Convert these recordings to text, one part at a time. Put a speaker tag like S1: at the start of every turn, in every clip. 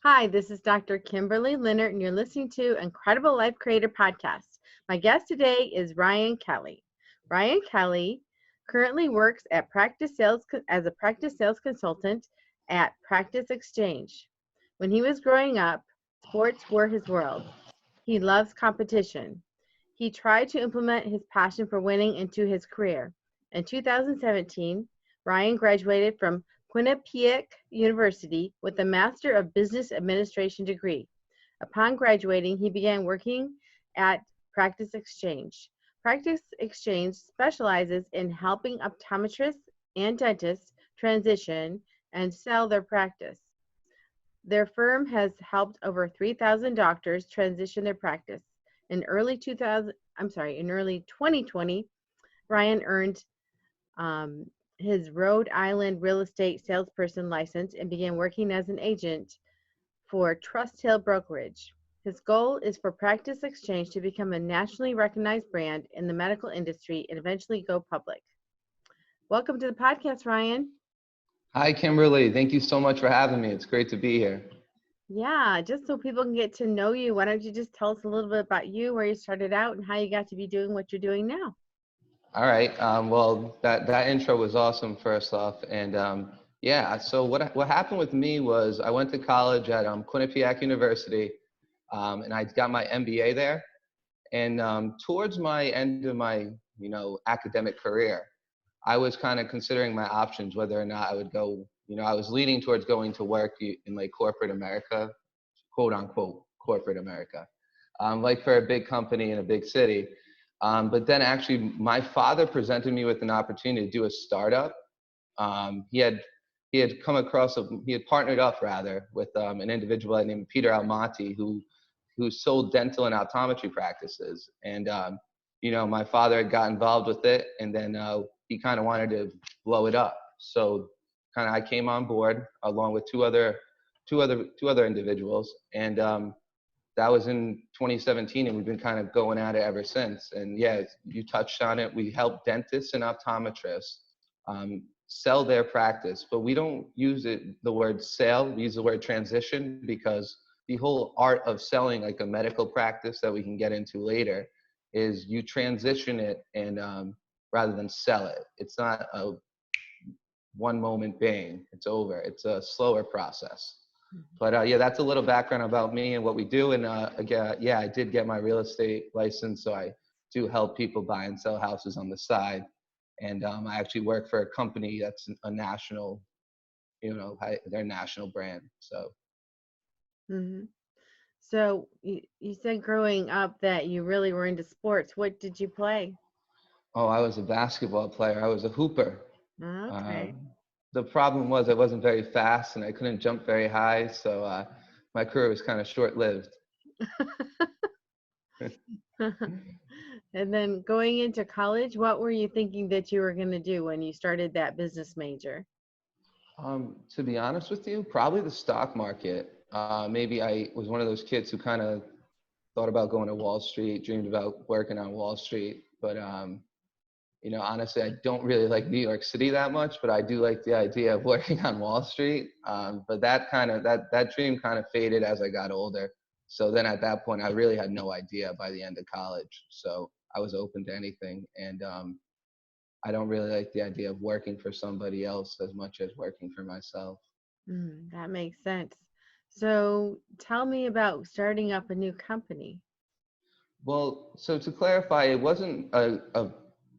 S1: Hi, this is Dr. Kimberley Linert, and you're listening to Incredible Life Creator Podcast. My guest today is Ryan Kelly. Ryan Kelly currently works at as a practice sales consultant at Practice Exchange. When he was growing up, sports were his world. He loves competition. He tried to implement his passion for winning into his career. In 2017, Ryan graduated from Quinnipiac University with a Master of Business Administration degree. Upon graduating, he began working at Practice Exchange. Practice Exchange specializes in helping optometrists and dentists transition and sell their practice. Their firm has helped over 3,000 doctors transition their practice. In early 2020, Ryan earned his Rhode Island real estate salesperson license and began working as an agent for Trust Hill Brokerage. His goal is for Practice Exchange to become a nationally recognized brand in the medical industry and eventually go public. Welcome to the podcast, Ryan.
S2: Hi, Kimberly. Thank you so much for having me. It's great to be here.
S1: Yeah, just so people can get to know you, why don't you just tell us a little bit about you, where you started out, and how you got to be doing what you're doing now?
S2: All right. Well, that intro was awesome, first off. And yeah, so what happened with me was I went to college at Quinnipiac University, and I got my MBA there. And towards my end of my academic career, I was kind of considering my options, whether or not I would go. I was leaning towards going to work in like corporate America, quote unquote corporate America, like for a big company in a big city. But then actually my father presented me with an opportunity to do a startup. He had partnered up rather with an individual named Peter Almonte who sold dental and optometry practices. And my father had got involved with it, and then he kind of wanted to blow it up. So kind of I came on board along with two other individuals, and that was in 2017, and we've been kind of going at it ever since. And yeah, you touched on it. We help dentists and optometrists sell their practice, but we don't use the word sale. We use the word transition, because the whole art of selling like a medical practice that we can get into later is you transition it and rather than sell it. It's not a one moment bang, it's over. It's a slower process. But yeah, that's a little background about me and what we do. And again, yeah, I did get my real estate license, so I do help people buy and sell houses on the side. And I actually work for a company that's a national, they're a national brand. So.
S1: Mm-hmm. So you said growing up that you really were into sports. What did you play?
S2: Oh, I was a basketball player. I was a hooper.
S1: Okay.
S2: The problem was I wasn't very fast and I couldn't jump very high, so my career was kind of short-lived.
S1: And then going into college, what were you thinking that you were going to do when you started that business major?
S2: To be honest with you, probably the stock market. Maybe I was one of those kids who kind of thought about going to Wall Street, dreamed about working on Wall Street. But, honestly, I don't really like New York City that much, but I do like the idea of working on Wall Street. But that dream kind of faded as I got older. So then at that point, I really had no idea by the end of college. So I was open to anything. And I don't really like the idea of working for somebody else as much as working for myself.
S1: That makes sense. So tell me about starting up a new company.
S2: Well, so to clarify, it wasn't a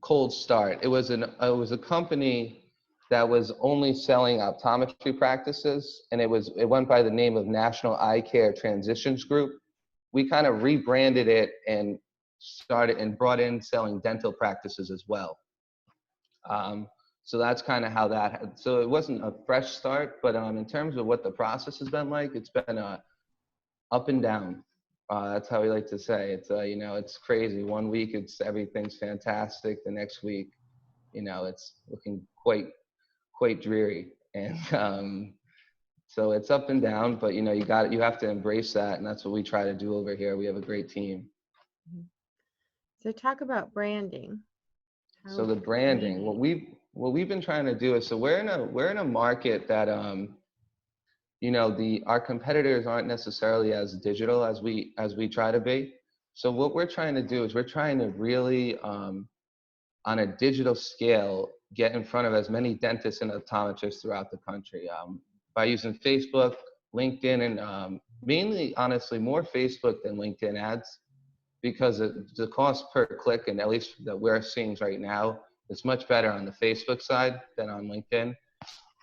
S2: cold start. It was a company that was only selling optometry practices, and it went by the name of National Eye Care Transitions Group. We kind of rebranded it and started and brought in selling dental practices as well. So that's kind of how that. So it wasn't a fresh start, but in terms of what the process has been like, it's been up and down. That's how we like to say. It's it's crazy. One week everything's fantastic. The next week, it's looking quite dreary. And so it's up and down. But you have to embrace that, and that's what we try to do over here. We have a great team.
S1: So talk about branding.
S2: So the branding, what we've been trying to do is, so we're in a market that our competitors aren't necessarily as digital as we try to be. So what we're trying to do is we're trying to really, on a digital scale, get in front of as many dentists and optometrists throughout the country, by using Facebook, LinkedIn, and mainly, honestly, more Facebook than LinkedIn ads, because the cost per click, and at least that we're seeing right now, is much better on the Facebook side than on LinkedIn.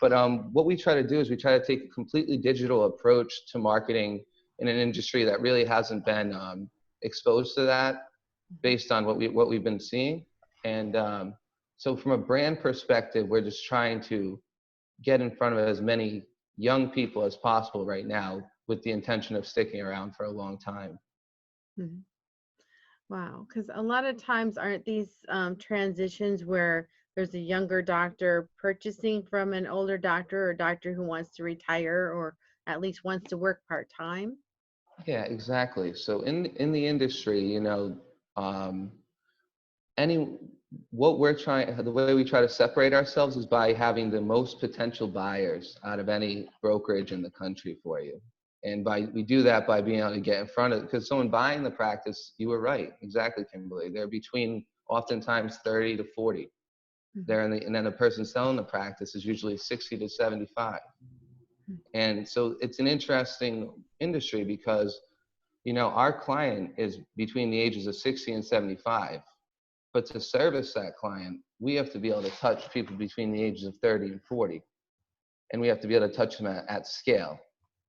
S2: But what we try to do is we try to take a completely digital approach to marketing in an industry that really hasn't been exposed to that, based on what we've been seeing. And so from a brand perspective, we're just trying to get in front of as many young people as possible right now, with the intention of sticking around for a long time.
S1: Mhm. Wow, because a lot of times aren't these transitions where there's a younger doctor purchasing from an older doctor, or a doctor who wants to retire or at least wants to work part-time?
S2: Yeah, exactly. So in the industry, um, any what we're trying the way we try to separate ourselves is by having the most potential buyers out of any brokerage in the country for you. And we do that by being able to get in front of, because someone buying the practice, you were right, exactly, Kimberly, they're between oftentimes 30 to 40.
S1: Mhm.
S2: And then the person selling the practice is usually 60 to 75. And so it's an interesting industry because our client is between the ages of 60 and 75. But to service that client, we have to be able to touch people between the ages of 30 and 40. And we have to be able to touch them at scale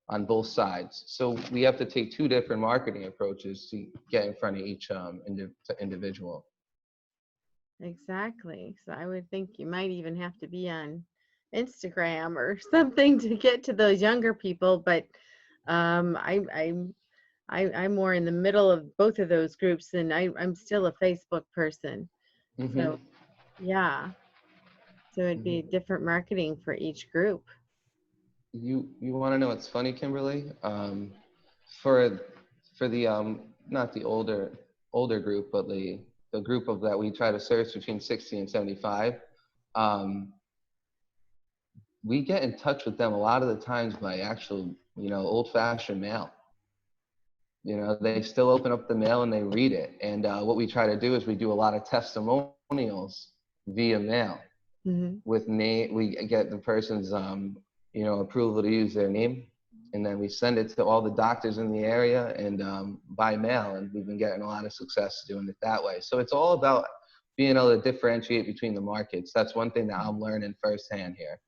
S2: on both sides. So we have to take two different marketing approaches to get in front of each individual.
S1: Exactly. So I would think you might even have to be on Instagram or something to get to those younger people. But um, I, I'm I'm more in the middle of both of those groups, and I'm still a Facebook person. So
S2: Hmm.
S1: yeah, so it'd be
S2: Hmm.
S1: different marketing for each group.
S2: You want to know what's funny, Kimberly? For the not the older group, but the group of that we try to search between 60 and 75, um, we get in touch with them a lot of the times by actual, old-fashioned mail. They still open up the mail and they read it. And what we try to do is we do a lot of testimonials via mail.
S1: Hmm.
S2: With name, we get the person's, approval to use their name, and then we send it to all the doctors in the area and by mail. And we've been getting a lot of success doing it that way. So it's all about being able to differentiate between the markets. That's one thing that I'm learning firsthand here.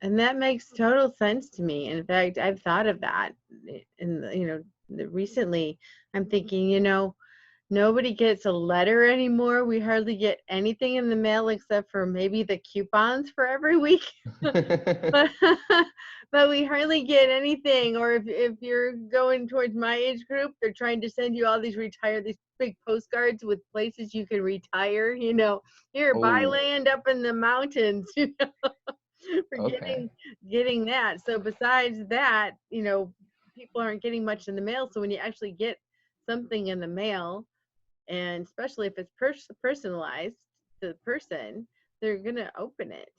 S1: And that makes total sense to me. In fact, I've thought of that. And recently, I'm thinking, nobody gets a letter anymore. We hardly get anything in the mail except for maybe the coupons for every week. but but we hardly get anything. Or if you're going towards my age group, they're trying to send you all these big postcards with places you can retire. Here, buy
S2: Oh,
S1: land up in the mountains. For
S2: okay.
S1: getting that. So besides that, people aren't getting much in the mail. So when you actually get something in the mail, and especially if it's personalized to the person, they're gonna open it.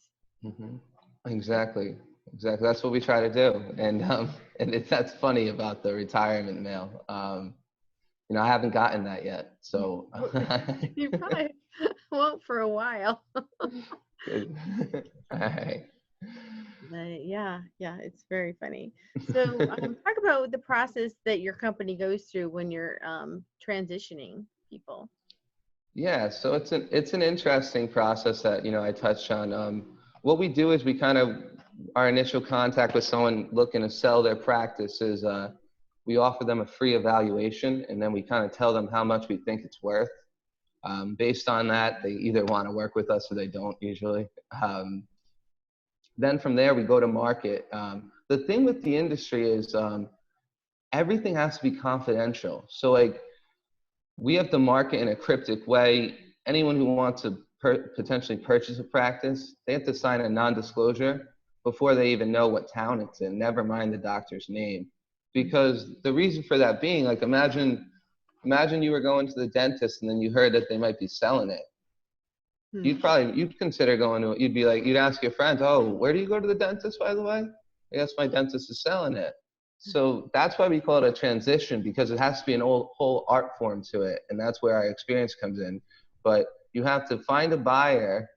S2: Hmm. Exactly. Exactly. That's what we try to do. And that's funny about the retirement mail. I haven't gotten that yet. So
S1: You probably won't for a while.
S2: good. All right.
S1: But yeah, it's very funny. So talk about the process that your company goes through when you're transitioning people.
S2: Yeah, so it's an interesting process that I touched on. What we do is we kind of our initial contact with someone looking to sell their practice is we offer them a free evaluation, and then we kind of tell them how much we think it's worth. Based on that, they either want to work with us or they don't usually. Then from there we go to market. The thing with the industry is everything has to be confidential. So like we have to market in a cryptic way. Anyone who wants to potentially purchase a practice, they have to sign a non-disclosure before they even know what town it's in, never mind the doctor's name. Because the reason for that being, like imagine you were going to the dentist and then you heard that they might be selling it.
S1: Hmm.
S2: You'd consider going to it. You'd be like, you'd ask your friends, oh, where do you go to the dentist, by the way? I guess my dentist is selling it. So that's why we call it a transition, because it has to be an whole art form to it. And that's where our experience comes in. But you have to find a buyer,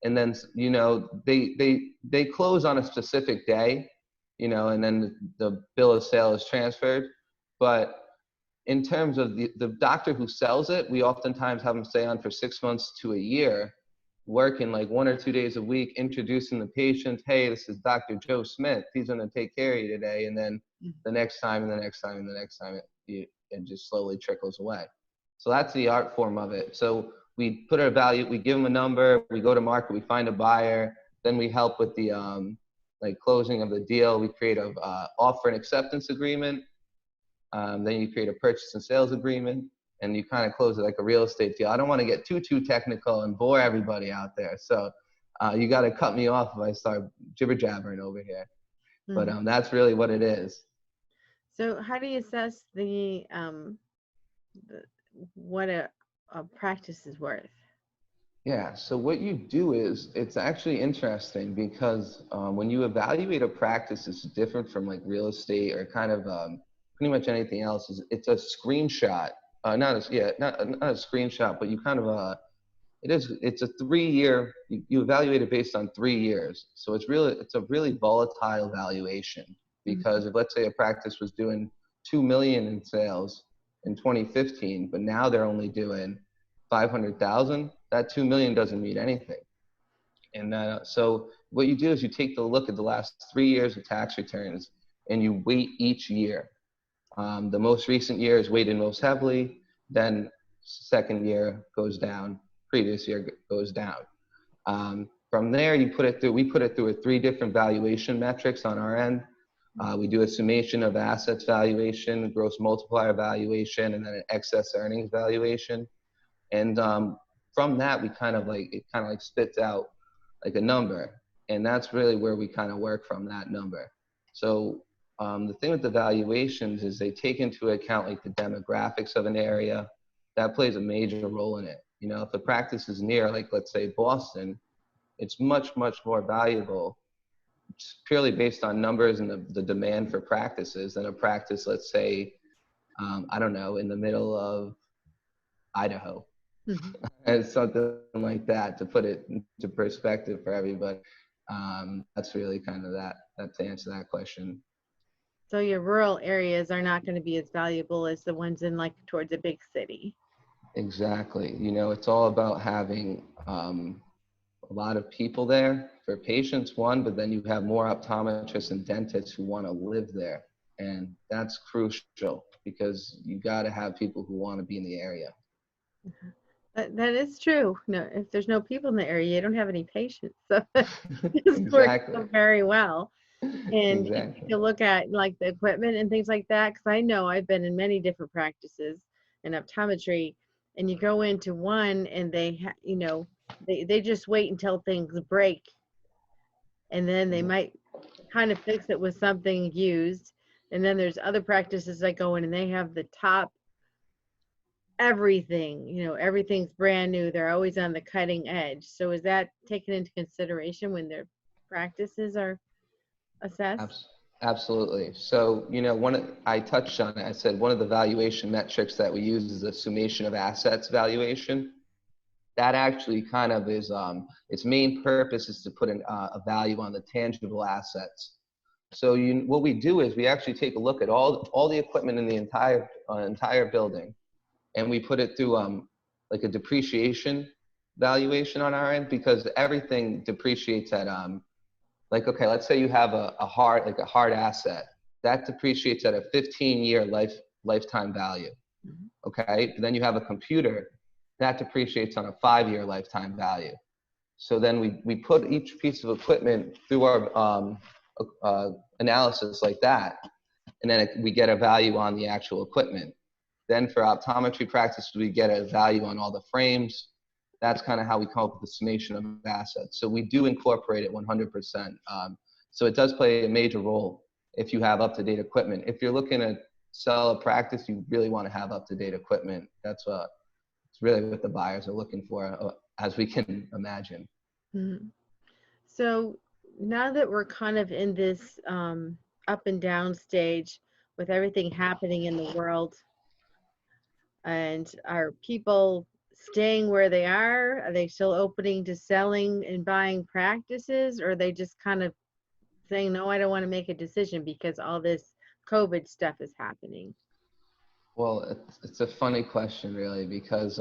S2: and then, you know, they close on a specific day, you know, and then the bill of sale is transferred. But in terms of the doctor who sells it, we oftentimes have them stay on for 6 months to a year, working like 1 or 2 days a week, introducing the patient. Hey, this is Dr. Joe Smith. He's going to take care of you today. And then the next time and the next time and the next time, it just slowly trickles away. So that's the art form of it. So we put our value, we give them a number, we go to market, we find a buyer, then we help with the like closing of the deal. We create a offer and acceptance agreement. Then you create a purchase and sales agreement, and you kind of close it like a real estate deal. I don't want to get too technical and bore everybody out there. So you got to cut me off if I start jibber jabbering over here. But that's really what it is.
S1: So how do you assess what a practice is worth?
S2: Yeah, so what you do is, it's actually interesting because when you evaluate a practice, it's different from like real estate or kind of pretty much anything else. It's a screenshot, not a screenshot, but you kind of it's a 3-year. You evaluate it based on 3 years, so it's a really volatile valuation, because if, let's say, a practice was doing 2 million in sales in 2015, but now they're only doing 500,000, that 2 million doesn't mean anything. And so what you do is you take the look at the last 3 years of tax returns and you weight each year. The most recent year is weighted most heavily, then second year goes down, previous year goes down. From there, we put it through 3 different valuation metrics on our end. We do a summation of assets valuation, gross multiplier valuation, and then an excess earnings valuation. And from that, it kind of like spits out like a number. And that's really where we kind of work from, that number. So the thing with the valuations is they take into account like the demographics of an area. That plays a major role in it. You know, if the practice is near, like, let's say Boston, it's much more valuable purely based on numbers and the demand for practices than a practice, let's say, I don't know, in the middle of Idaho. And something like that, to put it into perspective for everybody. That's really kind of that to answer that question.
S1: So your rural areas are not going to be as valuable as the ones in like towards a big city.
S2: Exactly. You know, it's all about having a lot of people there for patients, one, but then you have more optometrists and dentists who want to live there. And that's crucial, because you got to have people who want to be in the area.
S1: That is true. No, if there's no people in the area, you don't have any patients. So this
S2: Exactly.
S1: works very well. And if
S2: Exactly.
S1: you look at like the equipment and things like that, because I know I've been in many different practices in optometry, and you go into one and they just wait until things break, and then they might kind of fix it with something used. And then there's other practices that go in and they have the top everything, everything's brand new. They're always on the cutting edge. So is that taken into consideration when their practices are assessed?
S2: Absolutely. So, you know, I touched on it. I said one of the valuation metrics that we use is the summation of assets valuation. That actually kind of is, its main purpose is to put a value on the tangible assets. So what we do is we actually take a look at all the equipment in the entire building, and we put it through like a depreciation valuation on our end, because everything depreciates at like, okay, let's say you have a hard asset that depreciates at a 15-year lifetime value. Okay, but then you have a computer that depreciates on a 5-year lifetime value. So then we put each piece of equipment through our analysis like that, and then we get a value on the actual equipment. Then for optometry practice, we get a value on all the frames. That's kind of how we come up with the summation of assets. So we do incorporate it 100%. So it does play a major role if you have up-to-date equipment. If you're looking to sell a practice, you really want to have up-to-date equipment. It's really what the buyers are looking for, as we can imagine.
S1: Mm-hmm. So now that we're kind of in this up and down stage with everything happening in the world, and are people staying where they are? Are they still opening to selling and buying practices, or are they just kind of saying, no, I don't want to make a decision because all this COVID stuff is happening?
S2: Well, it's a funny question, really, because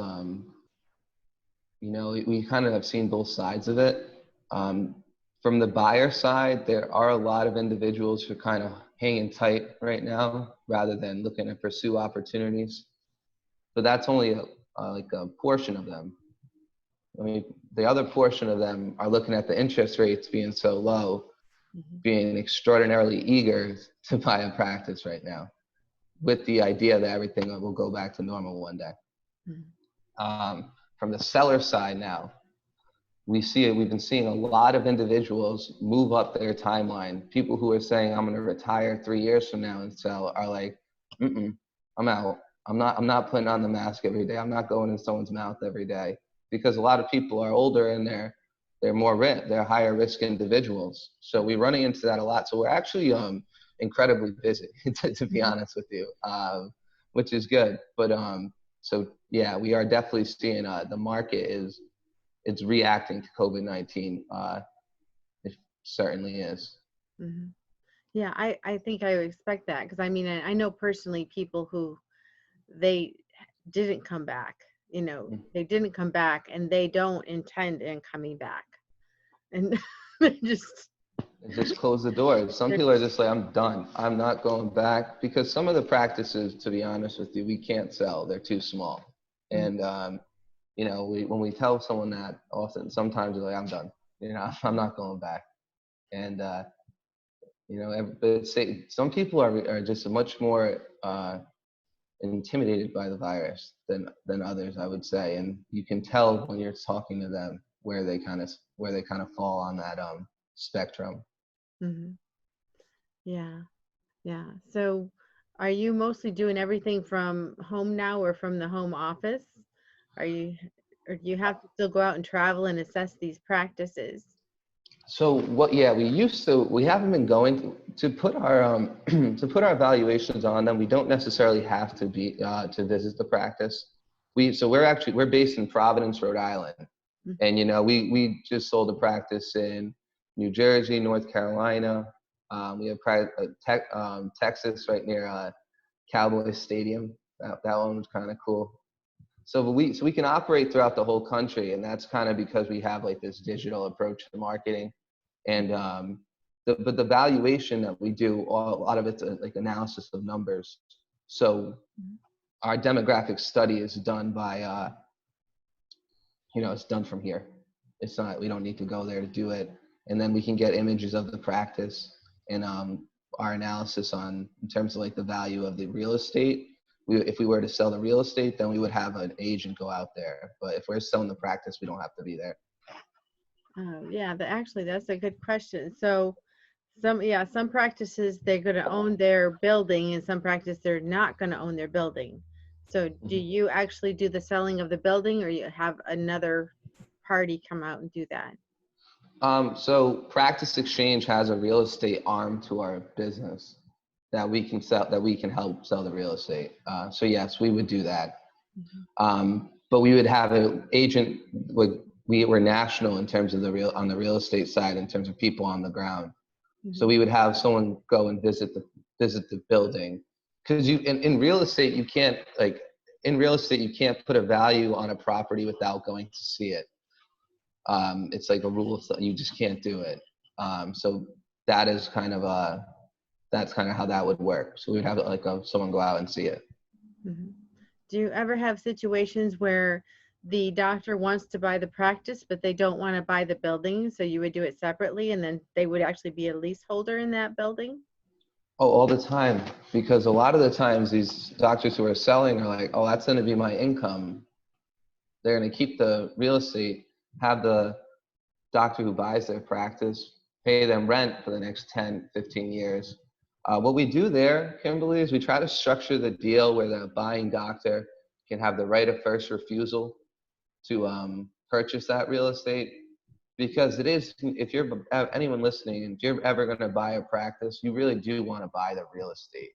S2: we kind of have seen both sides of it. Um, from the buyer side, there are a lot of individuals who are kind of hanging tight right now rather than looking to pursue opportunities. But that's only like a portion of them. I mean, the other portion of them are looking at the interest rates being so low,
S1: Mm-hmm.
S2: being extraordinarily eager to buy a practice right now, with the idea that everything will go back to normal one day. From the seller side now, we've been seeing a lot of individuals move up their timeline. People who are saying, I'm going to retire 3 years from now and sell are like, I'm out. I'm not putting on the mask every day. I'm not going in someone's mouth every day, because a lot of people are older and they're higher risk individuals. So we're running into that a lot. So we're actually incredibly busy, to be honest with you, which is good. But so yeah, we are definitely seeing the market it's reacting to COVID-19. It certainly is.
S1: Mm-hmm. Yeah, I think I would expect that, because I mean, I know personally people who they didn't come back, they didn't come back and they don't intend in coming back. And they just,
S2: Just close the doors. Some
S1: they're,
S2: people are just like, I'm done. I'm not going back, because some of the practices, to be honest with you, we can't sell. They're too small. And, when we tell someone that, often, sometimes they're like, I'm done. I'm not going back. And, but some people are just much more intimidated by the virus than others, I would say. And you can tell when you're talking to them where they kind of fall on that spectrum.
S1: Mhm. Yeah, yeah. So are you mostly doing everything from home now or from the home office? Are you, or do you have to still go out and travel and assess these practices?
S2: So we haven't been going to put our to put our valuations on them. We don't necessarily have to be to visit the practice. We're based in Providence, Rhode Island,
S1: Mhm.
S2: and we just sold a practice in New Jersey, North Carolina. We have Texas, right near Cowboys Stadium. That one was kind of cool. So we can operate throughout the whole country, and that's kind of because we have like this digital approach to marketing. And but the valuation that we do, a lot of it's like analysis of numbers. So our demographic study is done by it's done from here. It's not, we don't need to go there to do it. And then we can get images of the practice, and our analysis in terms of like the value of the real estate. If we were to sell the real estate, then we would have an agent go out there. But if we're selling the practice, we don't have to be there.
S1: Yeah, actually, that's a good question. So some practices they're going to own their building, and some practices they're not going to own their building. So do
S2: Mhm.
S1: you actually do the selling of the building, or you have another party come out and do that?
S2: So Practice Exchange has a real estate arm to our business that we can sell, that we can help sell the real estate. So yes, we would do that.
S1: Mhm.
S2: But we would have an agent. We were national in terms of on the real estate side, in terms of people on the ground. So
S1: Mhm.
S2: we would have someone go and visit the building, because in real estate you can't put a value on a property without going to see it. It's like a rule of thumb. You just can't do it. So that is that's kind of how that would work. So we'd have someone go out and see it.
S1: Mhm. Do you ever have situations where the doctor wants to buy the practice, but they don't want to buy the building? So you would do it separately, and then they would actually be a leaseholder in that building?
S2: Oh, all the time, because a lot of the times these doctors who are selling are like, oh, that's going to be my income. They're going to keep the real estate, have the doctor who buys their practice pay them rent for the next 10, 15 years. What we do there, Kimberly, is we try to structure the deal where the buying doctor can have the right of first refusal to purchase that real estate. because it is, if you're anyone listening, if you're ever going to buy a practice, you really do want to buy the real estate,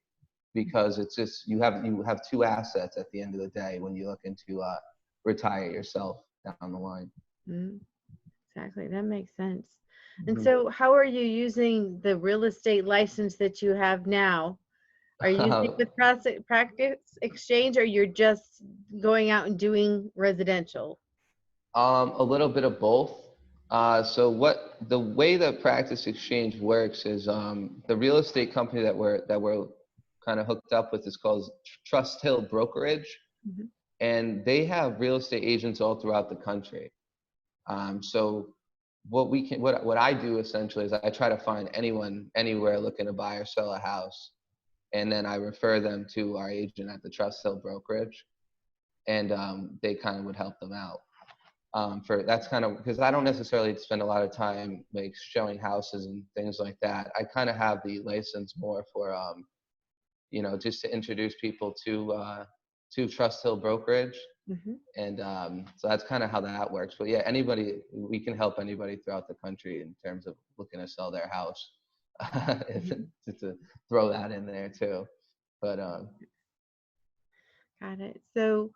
S2: because it's just, you have two assets at the end of the day when you look into retire yourself down the line.
S1: Mm, exactly. That makes sense. And
S2: Mhm.
S1: so how are you using the real estate license that you have now? Are you using it with practice exchange, or you're just going out and doing residential?
S2: A little bit of both. So the way that Practice Exchange works is, the real estate company that we're kind of hooked up with is called Trust Hill Brokerage,
S1: Mhm.
S2: and they have real estate agents all throughout the country. So what I do essentially is I try to find anyone anywhere looking to buy or sell a house, and then I refer them to our agent at the Trust Hill Brokerage, and they kind of would help them out. For that's kind of, because I don't necessarily spend a lot of time like showing houses and things like that. I kind of have the license more for just to introduce people to Trust Hill Brokerage,
S1: Mhm.
S2: and so that's kind of how that works. But yeah, we can help anybody throughout the country in terms of looking to sell their house.
S1: Mhm.
S2: to throw that in there too. But
S1: Got it. So,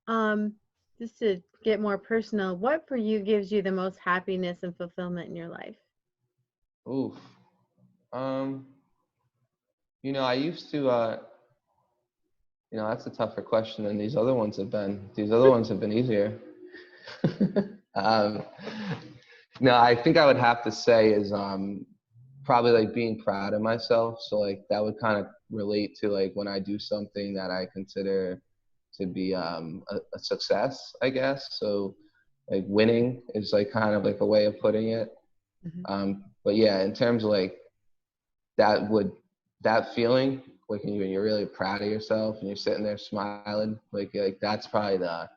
S1: um, just to get more personal, what for you gives you the most happiness and fulfillment in your life?
S2: oof, um, I used to. That's a tougher question than these other ones have been. These other ones have been easier. um, no, I think I would have to say is probably like being proud of myself. So like that would kind of relate to like when I do something that I consider to be a success, I guess. So like winning is like kind of like a way of putting it.
S1: Mhm.
S2: But yeah, in terms of like that would that feeling like when you're really proud of yourself and you're sitting there smiling, like that's probably the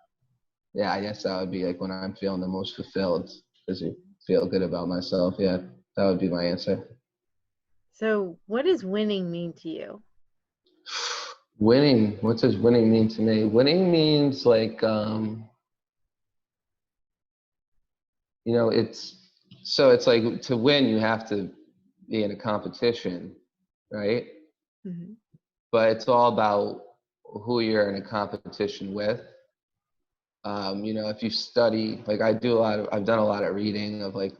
S2: yeah, I guess that would be like when I'm feeling the most fulfilled, because you feel good about myself. Yeah, that would be my answer.
S1: So, what does winning mean to you?
S2: Winning, what does winning mean to me? Winning means like it's like to win you have to be in a competition, right?
S1: Mhm.
S2: But it's all about who you're in a competition with. If you study, like I've done a lot of reading of like,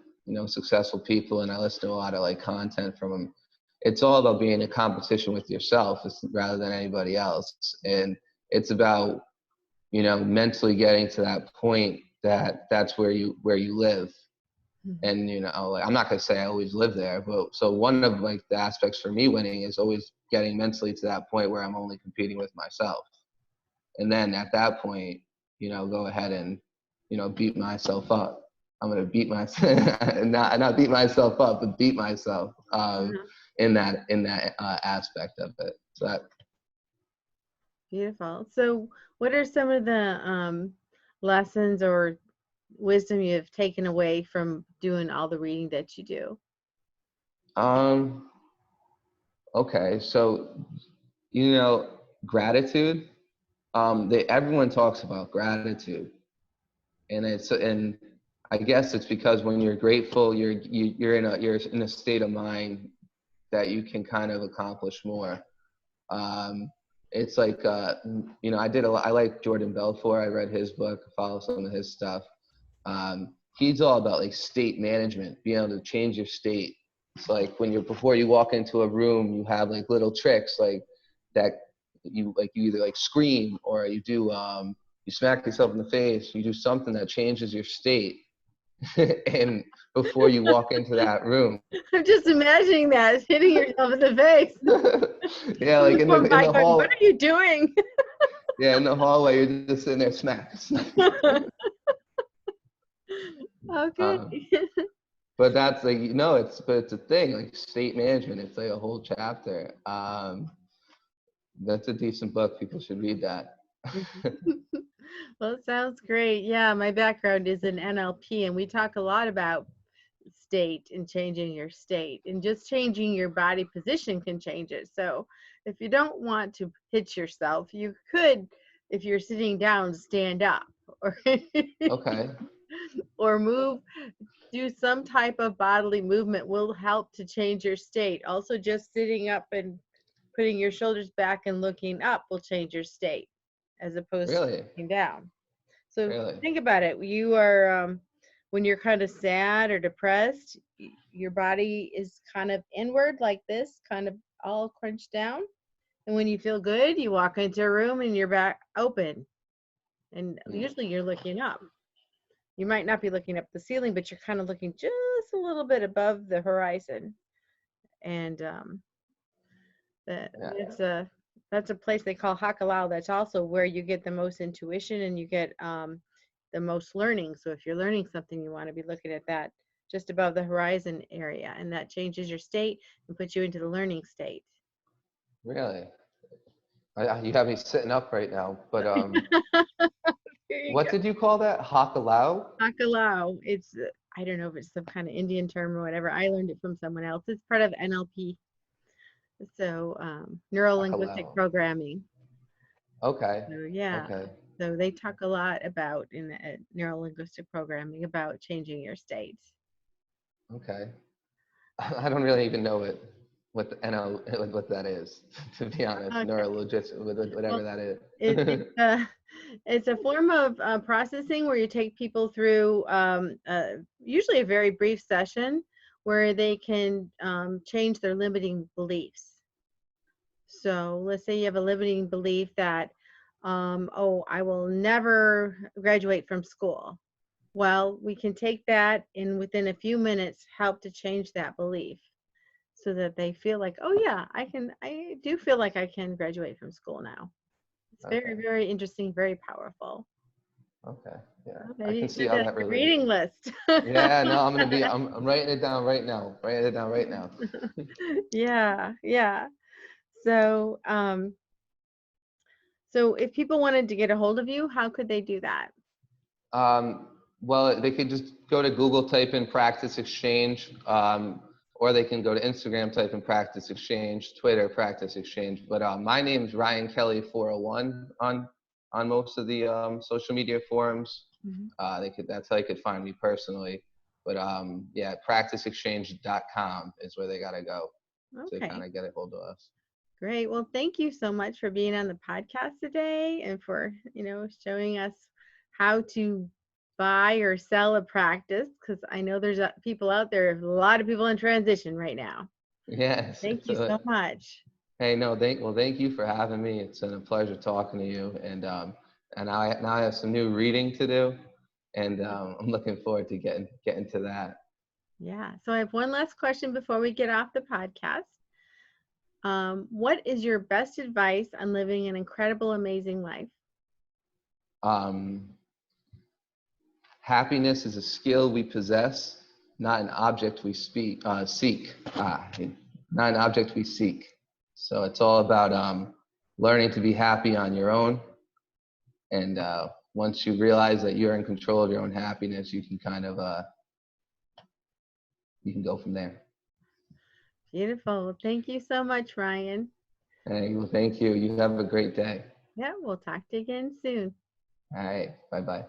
S2: successful people, and I listen to a lot of like content from them. It's all about being in competition with yourself rather than anybody else. And it's about, mentally getting to that point that's where you live.
S1: Mhm.
S2: And, like, I'm not going to say I always live there, but so one of like the aspects for me winning is always getting mentally to that point where I'm only competing with myself. And then at that point, go ahead and, beat myself up. I'm gonna beat myself, not beat myself up, but beat myself
S1: Uh-huh.
S2: in that aspect of it. So that
S1: Beautiful. So, what are some of the lessons or wisdom you have taken away from doing all the reading that you do?
S2: um okay, so gratitude. Everyone talks about gratitude, and I guess it's because when you're grateful, you're in a state of mind that you can kind of accomplish more. Um, it's like I like Jordan Belfort. I read his book, follow some of his stuff. He's all about like state management, being able to change your state. It's like when before you walk into a room, you have like little tricks like that. You either like scream or you smack yourself in the face. You do something that changes your state, and before you walk into that room.
S1: I'm just imagining that hitting yourself in the face.
S2: Yeah, like
S1: Someone
S2: in
S1: going
S2: the in
S1: by
S2: the
S1: going, "What
S2: hall.
S1: are you doing?"
S2: Yeah, in the hallway, you're just sitting there smack.
S1: Okay.
S2: um, but that's like it's a thing like state management. It's like a whole chapter. That's a decent book. People should read that.
S1: Well, it sounds great. Yeah, my background is in NLP, and we talk a lot about state and changing your state, and just changing your body position can change it. So, if you don't want to hit yourself, you could, if you're sitting down, stand up. Or
S2: Okay.
S1: or do some type of bodily movement will help to change your state. Also, just sitting up and putting your shoulders back and looking up will change your state as opposed to
S2: Really?
S1: looking down. So
S2: Really?
S1: think about it. You are, when you're kind of sad or depressed, your body is kind of inward like this, kind of all crunched down. And when you feel good, you walk into a room and your back open. And
S2: Mm.
S1: usually you're looking up. You might not be looking up the ceiling, but you're kind of looking just a little bit above the horizon. And that
S2: Yeah.
S1: that's a place they call Hakalau. That's also where you get the most intuition and you get the most learning. So if you're learning something, you want to be looking at that just above the horizon area, and that changes your state and puts you into the learning state.
S2: Really? You have me sitting up right now, but
S1: Here you
S2: what
S1: go.
S2: did you call that? Hakalau?
S1: Hakalau. It's I don't know if it's some kind of Indian term or whatever. I learned it from someone else. It's part of NLP. So neuro linguistic
S2: Hakalau.
S1: programming.
S2: Okay.
S1: So yeah,
S2: Okay.
S1: so they talk a lot about in the neuro linguistic programming about changing your state.
S2: Okay. I don't really even know what the NL what that is, to be honest.
S1: Okay.
S2: Neurologist, whatever
S1: Well,
S2: that is.
S1: it's a form of processing where you take people through usually a very brief session where they can change their limiting beliefs. So let's say you have a limiting belief that, oh, I will never graduate from school. Well, we can take that and within a few minutes help to change that belief so that they feel like, oh yeah, I do feel like I can graduate from school now. It's very,
S2: Okay.
S1: very interesting, very powerful.
S2: Okay. Yeah.
S1: Oh,
S2: I
S1: maybe
S2: can
S1: you
S2: see
S1: put
S2: how
S1: that on
S2: that
S1: your
S2: relates.
S1: reading list.
S2: Yeah, no, I'm writing it down right now. Writing it down right now.
S1: Yeah, yeah. So, so if people wanted to get a hold of you, how could they do that?
S2: Well, they could just go to Google, type in Practice Exchange, or they can go to Instagram, type in Practice Exchange, Twitter, Practice Exchange. But my name is Ryan Kelly 401 on most of the social media forums.
S1: Mhm.
S2: That's how you could find me personally. But yeah, practiceexchange.com is where they gotta go to kind
S1: Okay,
S2: of get a hold of us.
S1: great. Well, thank you so much for being on the podcast today and for, showing us how to buy or sell a practice because I know there's people out there, a lot of people in transition right now.
S2: Yes.
S1: Thank you so much.
S2: Hey, no, thank you for having me. It's been a pleasure talking to you, and now I have some new reading to do, and I'm looking forward to getting to that.
S1: Yeah. So I have one last question before we get off the podcast. What is your best advice on living an incredible, amazing life?
S2: Um, Happiness is a skill we possess, not an object we seek. Not an object we seek. So it's all about learning to be happy on your own, and once you realize that you're in control of your own happiness, you can kind of you can go from there.
S1: Beautiful. Thank you so much, Ryan.
S2: Hey, well, thank you. You have a great day.
S1: Yeah, we'll talk to you again soon.
S2: All right. Bye bye.